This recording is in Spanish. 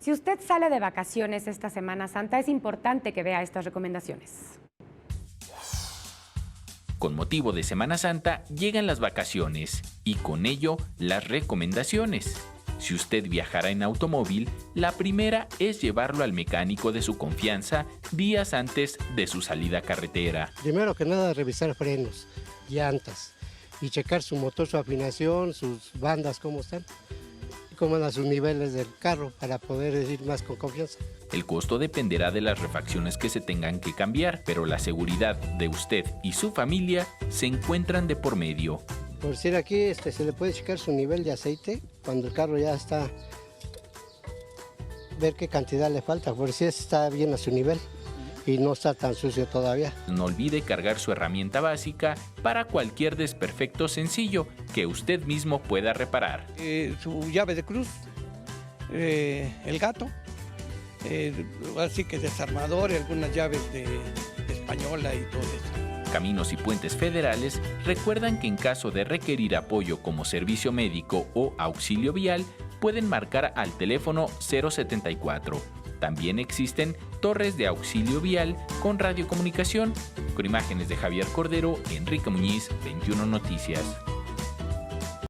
Si usted sale de vacaciones esta Semana Santa, es importante que vea estas recomendaciones. Con motivo de Semana Santa llegan las vacaciones y con ello las recomendaciones. Si usted viajará en automóvil, la primera es llevarlo al mecánico de su confianza días antes de su salida a carretera. Primero que nada, revisar frenos, llantas y checar su motor, su afinación, sus bandas, cómo están, cómo andan sus niveles del carro para poder ir más con confianza. El costo dependerá de las refacciones que se tengan que cambiar, pero la seguridad de usted y su familia se encuentran de por medio. Por decir aquí, se le puede checar su nivel de aceite cuando el carro ya está, ver qué cantidad le falta, por si está bien a su nivel y no está tan sucio todavía. No olvide cargar su herramienta básica para cualquier desperfecto sencillo que usted mismo pueda reparar. Su llave de cruz, el gato, así que desarmador, algunas llaves de española y todo eso. Caminos y Puentes Federales recuerdan que en caso de requerir apoyo como servicio médico o auxilio vial, pueden marcar al teléfono 074. También existen torres de auxilio vial con radiocomunicación. Con imágenes de Javier Cordero, Enrique Muñiz, 21 Noticias.